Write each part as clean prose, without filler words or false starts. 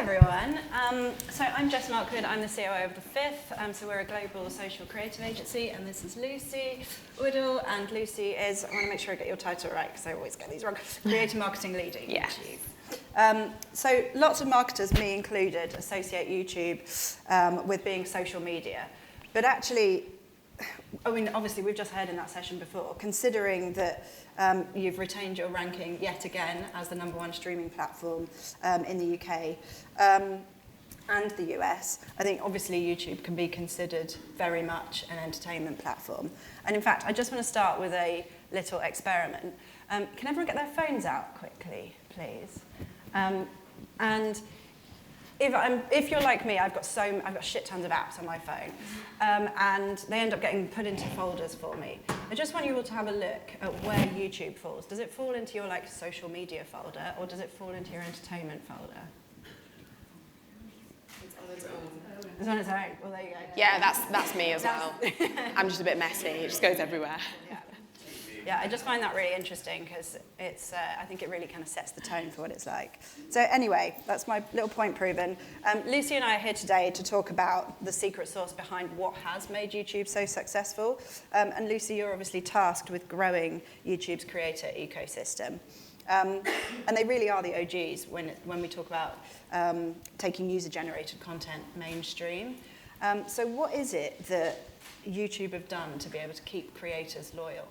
everyone. So I'm Jess Markwood, I'm the COO of The Fifth. So we're a global social creative agency, and this is Lucy Woodall. And Lucy is, I want to make sure I get your title right because I always get these wrong, Creative Marketing Lead at YouTube. So lots of marketers, me included, associate YouTube with being social media. But actually, I mean, obviously we've just heard in that session before, considering that you've retained your ranking yet again as the #1 streaming platform in the UK and the US, I think obviously YouTube can be considered very much an entertainment platform. And in fact, I just want to start with a little experiment. Can everyone get their phones out quickly, please? And if you're like me, I've got shit tons of apps on my phone, and they end up getting put into folders for me. I just want you all to have a look at where YouTube falls. Does it fall into your social media folder, or does it fall into your entertainment folder? It's on its own. It's on its own. Well, there you go. Yeah, that's me as well. I'm just a bit messy. It just goes everywhere. Yeah, I just find that really interesting because it's. I think it really kind of sets the tone for what it's like. So anyway, that's my little point proven. Lucy and I are here today to talk about the secret sauce behind what has made YouTube so successful. And Lucy, you're obviously tasked with growing YouTube's creator ecosystem. And they really are the OGs when we talk about taking user-generated content mainstream. So what is it that YouTube have done to be able to keep creators loyal?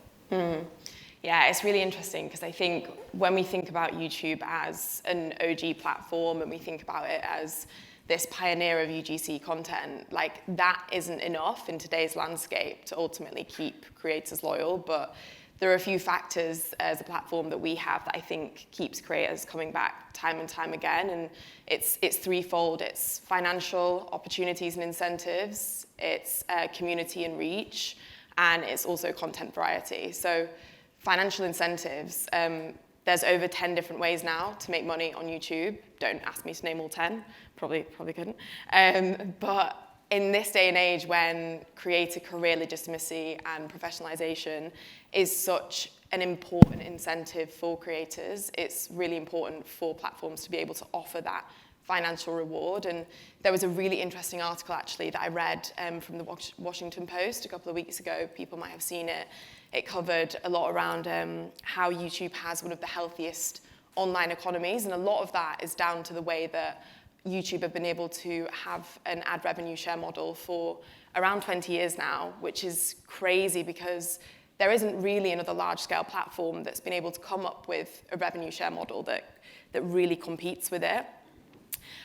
Yeah, it's really interesting because I think when we think about YouTube as an OG platform and we think about it as this pioneer of UGC content, that isn't enough in today's landscape to ultimately keep creators loyal. But there are a few factors as a platform that we have that I think keeps creators coming back time and time again. And it's threefold. It's financial opportunities and incentives, it's community and reach, and it's also content variety. So financial incentives, there's over 10 different ways now to make money on YouTube. Don't ask me to name all 10, probably couldn't. But in this day and age when creator career legitimacy and professionalization is such an important incentive for creators, it's really important for platforms to be able to offer that financial reward. And there was a really interesting article actually that I read from the Washington Post a couple of weeks ago. People might have seen it. It covered a lot around how YouTube has one of the healthiest online economies, and a lot of that is down to the way that YouTube have been able to have an ad revenue share model for around 20 years now, which is crazy because there isn't really another large-scale platform that's been able to come up with a revenue share model that really competes with it.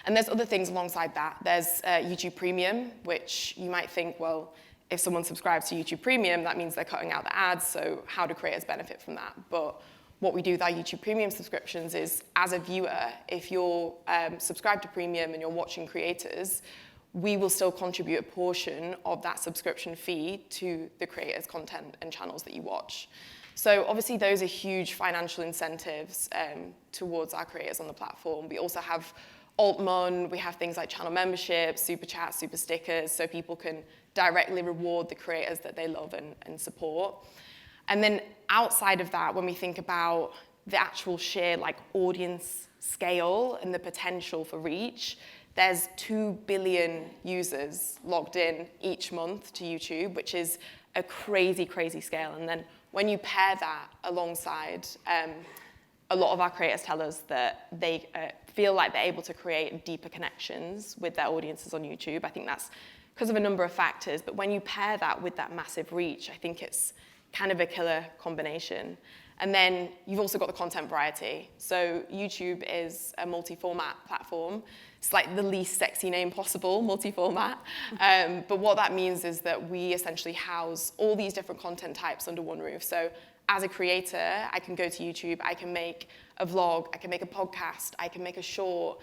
And there's other things alongside that. There's YouTube Premium, which you might think, well, if someone subscribes to YouTube Premium, that means they're cutting out the ads, so how do creators benefit from that? But what we do with our YouTube Premium subscriptions is, as a viewer, if you're subscribed to Premium and you're watching creators, we will still contribute a portion of that subscription fee to the creators' content and channels that you watch. So obviously those are huge financial incentives towards our creators on the platform. We also have Altmon, we have things like channel memberships, super chats, super stickers, so people can directly reward the creators that they love and support. And then outside of that, when we think about the actual sheer audience scale and the potential for reach, there's 2 billion users logged in each month to YouTube, which is a crazy, crazy scale. And then when you pair that alongside, a lot of our creators tell us that they feel like they're able to create deeper connections with their audiences on YouTube. I think that's because of a number of factors, but when you pair that with that massive reach, I think it's kind of a killer combination. And then you've also got the content variety. So YouTube is a multi-format platform. It's like the least sexy name possible, multi-format. But what that means is that we essentially house all these different content types under one roof. So as a creator, I can go to YouTube, I can make a vlog, I can make a podcast, I can make a short.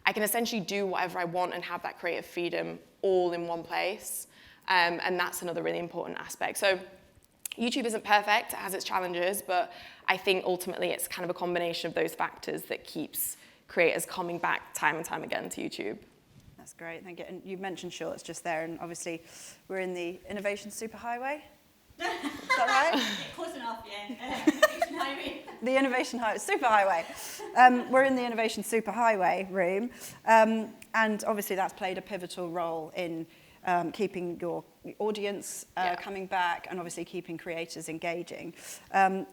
I can essentially do whatever I want and have that creative freedom all in one place. And that's another really important aspect. So YouTube isn't perfect, it has its challenges, but I think ultimately it's kind of a combination of those factors that keeps creators coming back time and time again to YouTube. That's great, thank you. And you mentioned shorts just there, and obviously we're in the innovation superhighway. Is that right? Close enough, yeah. Innovation highway. the innovation superhighway. We're in the innovation superhighway room, and obviously that's played a pivotal role in keeping your audience coming back, and obviously keeping creators engaging.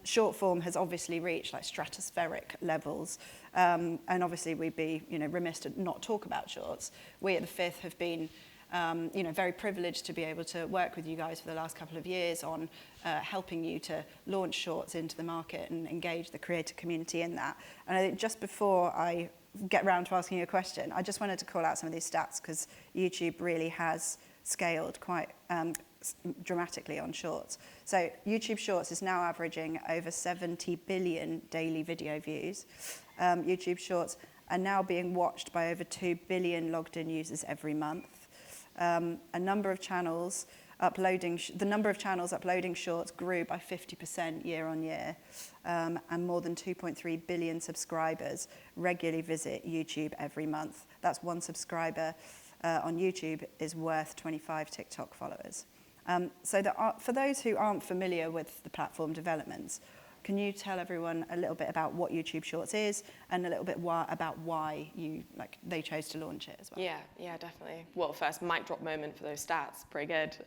Short form has obviously reached like stratospheric levels, and obviously we'd be remiss to not talk about shorts. We at the Fifth have been very privileged to be able to work with you guys for the last couple of years on helping you to launch shorts into the market and engage the creator community in that. And I think just before I get round to asking you a question, I just wanted to call out some of these stats because YouTube really has scaled quite dramatically on shorts. So YouTube Shorts is now averaging over 70 billion daily video views. YouTube Shorts are now being watched by over 2 billion logged in users every month. The number of channels uploading shorts grew by 50% year on year, and more than 2.3 billion subscribers regularly visit YouTube every month. That's one subscriber on YouTube is worth 25 TikTok followers. For those who aren't familiar with the platform developments, can you tell everyone a little bit about what YouTube Shorts is and a little bit about why they chose to launch it as well? Yeah, definitely. Well, first, mic drop moment for those stats, pretty good.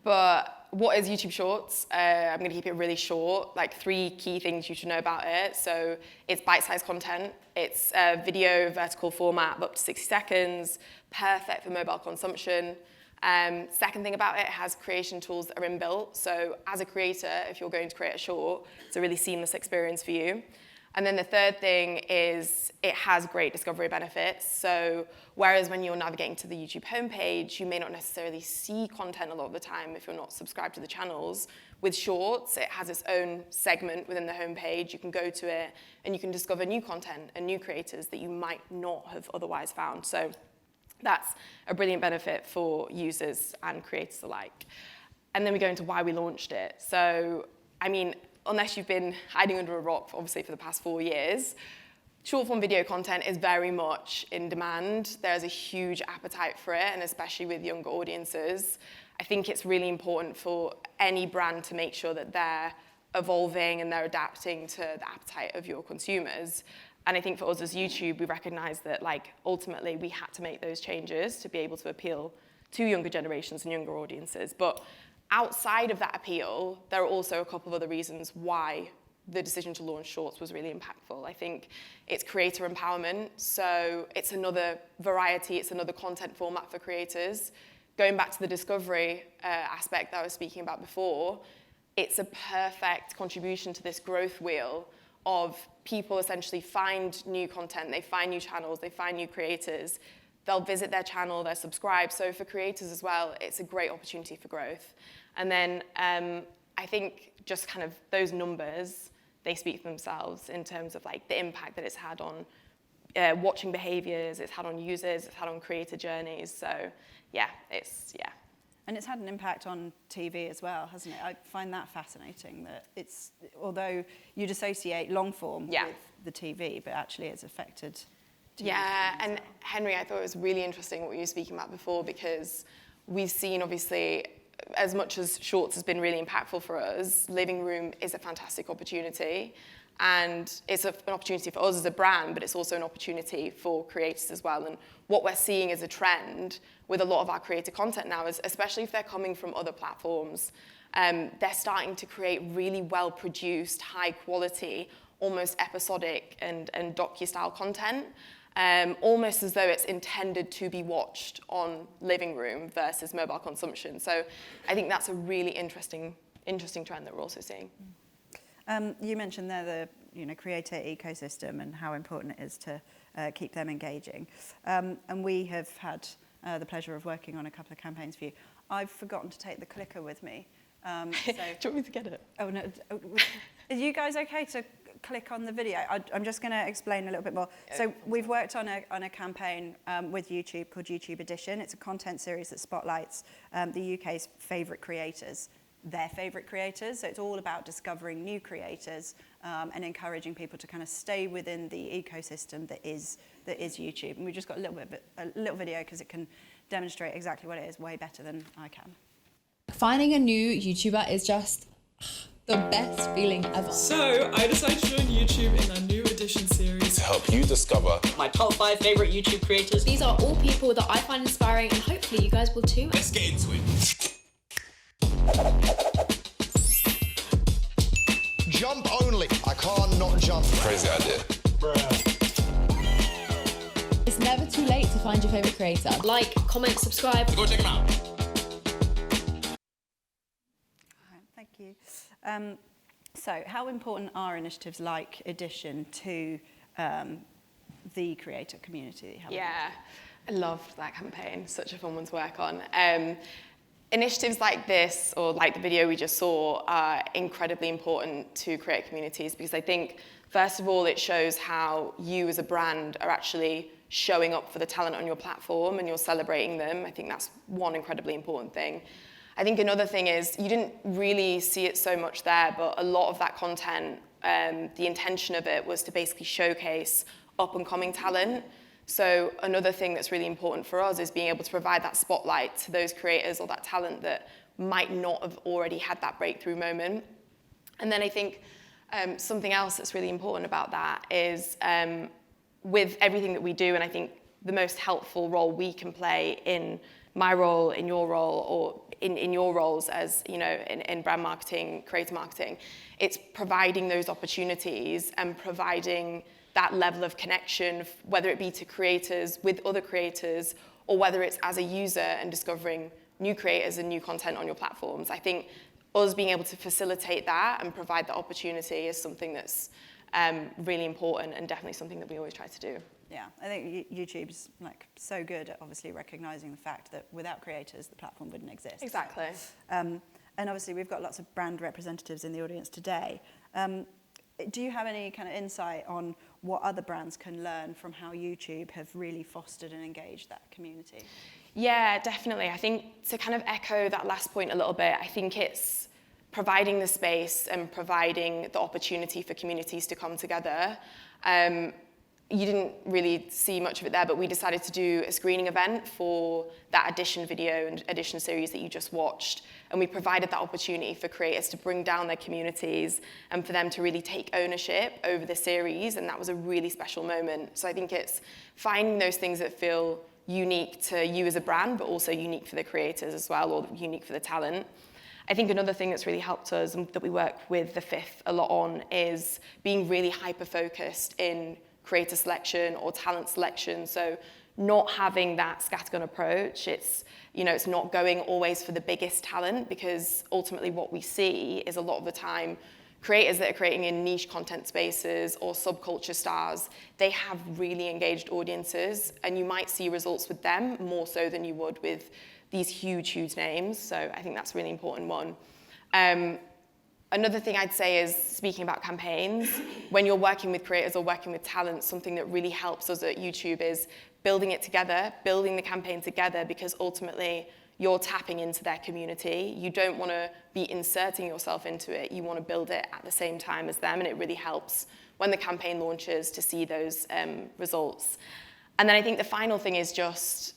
But what is YouTube Shorts? I'm going to keep it really short. 3 key things you should know about it. So it's bite-sized content. It's a video vertical format of up to 60 seconds, perfect for mobile consumption. Second thing about it has creation tools that are inbuilt. So as a creator, if you're going to create a short, it's a really seamless experience for you. And then the third thing is it has great discovery benefits. So whereas when you're navigating to the YouTube homepage, you may not necessarily see content a lot of the time if you're not subscribed to the channels. With Shorts, it has its own segment within the homepage. You can go to it and you can discover new content and new creators that you might not have otherwise found. So that's a brilliant benefit for users and creators alike. And then we go into why we launched it. So, unless you've been hiding under a rock, obviously, for the past 4 years, short-form video content is very much in demand. There's a huge appetite for it, and especially with younger audiences. I think it's really important for any brand to make sure that they're evolving and they're adapting to the appetite of your consumers. And I think for us as YouTube, we recognize that ultimately we had to make those changes to be able to appeal to younger generations and younger audiences. But outside of that appeal, there are also a couple of other reasons why the decision to launch Shorts was really impactful. I think it's creator empowerment. So it's another variety, it's another content format for creators. Going back to the discovery aspect that I was speaking about before, it's a perfect contribution to this growth wheel of people essentially find new content, they find new channels, they find new creators, they'll visit their channel, they'll subscribe. So for creators as well, it's a great opportunity for growth. And then I think just kind of those numbers, they speak for themselves in terms of the impact that it's had on watching behaviors, it's had on users, it's had on creator journeys. So yeah. And it's had an impact on TV as well, hasn't it? I find that fascinating that although you'd associate long form with the TV, but actually it's affected TV. Yeah, and Henry, I thought it was really interesting what you were speaking about before, because we've seen, obviously, as much as Shorts has been really impactful for us, Living Room is a fantastic opportunity. And it's an opportunity for us as a brand, but it's also an opportunity for creators as well. And what we're seeing as a trend with a lot of our creator content now is, especially if they're coming from other platforms, they're starting to create really well-produced, high-quality, almost episodic and docu-style content, almost as though it's intended to be watched on Living Room versus mobile consumption. So I think that's a really interesting trend that we're also seeing. You mentioned there the creator ecosystem and how important it is to keep them engaging. And we have had the pleasure of working on a couple of campaigns for you. I've forgotten to take the clicker with me. So do you want me to get it? Oh, no. Are you guys okay to click on the video? I'm just going to explain a little bit more. So we've worked on a campaign with YouTube called YouTube Edition. It's a content series that spotlights the UK's favourite creators, their favourite creators. So it's all about discovering new creators and encouraging people to kind of stay within the ecosystem that is YouTube. And we've just got a little video because it can demonstrate exactly what it is way better than I can. Finding a new YouTuber is just The best feeling ever. So I decided to join YouTube in our new edition series to help you discover my top 5 favourite YouTube creators. These are all people that I find inspiring, and hopefully you guys will too. Let's get into it. Jump only. I can't not jump. Crazy idea. It's never too late to find your favourite creator. Like, comment, subscribe. Go check them out. Thank you. So how important are initiatives like Edition to the creator community? Yeah, I loved that campaign. Such a fun one to work on. Initiatives like this, or like the video we just saw, are incredibly important to creator communities because I think, first of all, it shows how you as a brand are actually showing up for the talent on your platform and you're celebrating them. I think that's one incredibly important thing. I think another thing is, you didn't really see it so much there, but a lot of that content, the intention of it was to basically showcase up-and-coming talent. So another thing that's really important for us is being able to provide that spotlight to those creators or that talent that might not have already had that breakthrough moment. And then I think something else that's really important about that is with everything that we do, and I think the most helpful role we can play in my role, in your role, or in your roles as, you know, in brand marketing, creator marketing, it's providing those opportunities and providing that level of connection, whether it be to creators with other creators, or whether it's as a user and discovering new creators and new content on your platforms. I think us being able to facilitate that and provide that opportunity is something that's really important and definitely something that we always try to do. Yeah, I think YouTube's like so good at obviously recognizing the fact that without creators, the platform wouldn't exist. Exactly. And obviously we've got lots of brand representatives in the audience today. Do you have any kind of insight on what other brands can learn from how YouTube have really fostered and engaged that community? Yeah, definitely. I think to kind of echo that last point a little bit, I think it's providing the space and providing the opportunity for communities to come together. You didn't really see much of it there, but we decided to do a screening event for that Edition video and Edition series that you just watched. And we provided that opportunity for creators to bring down their communities and for them to really take ownership over the series. And that was a really special moment. So I think it's finding those things that feel unique to you as a brand, but also unique for the creators as well, or unique for the talent. I think another thing that's really helped us and that we work with the Fifth a lot on is being really hyper-focused in creator selection or talent selection. So not having that scattergun approach. It's, you know, it's not going always for the biggest talent, because ultimately what we see is a lot of the time creators that are creating in niche content spaces or subculture stars, they have really engaged audiences, and you might see results with them more so than you would with these huge names. So I think that's a really important one. Another thing I'd say is, speaking about campaigns, when you're working with creators or working with talent, something that really helps us at YouTube is building it together, building the campaign together, because ultimately you're tapping into their community. You don't want to be inserting yourself into it. You want to build it at the same time as them, and it really helps when the campaign launches to see those results. And then I think the final thing is just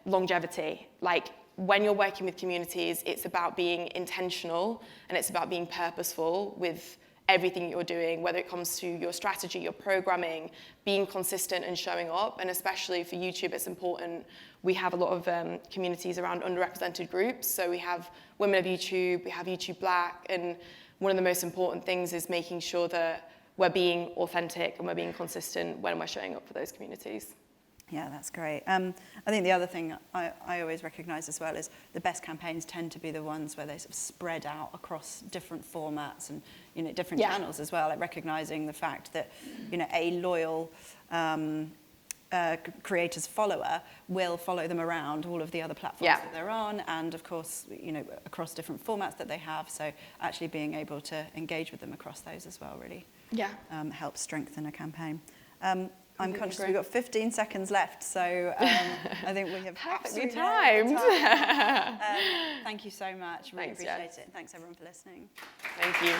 longevity. Like, when you're working with communities, it's about being intentional and it's about being purposeful with everything you're doing, whether it comes to your strategy, your programming, being consistent and showing up. And especially for YouTube, it's important. We have a lot of communities around underrepresented groups. So we have Women of YouTube, we have YouTube Black, and one of the most important things is making sure that we're being authentic and we're being consistent when we're showing up for those communities. Yeah, that's great. I think the other thing I always recognise as well is the best campaigns tend to be the ones where they sort of spread out across different formats and, you know, different channels as well. Like recognising the fact that, you know, a loyal creator's follower will follow them around all of the other platforms that they're on, and of course, you know, across different formats that they have. So actually being able to engage with them across those as well really helps strengthen a campaign. I'm conscious we've got 15 seconds left, so I think we have perfectly timed. Thank you so much. Really appreciate it. Thanks everyone for listening. Thank you.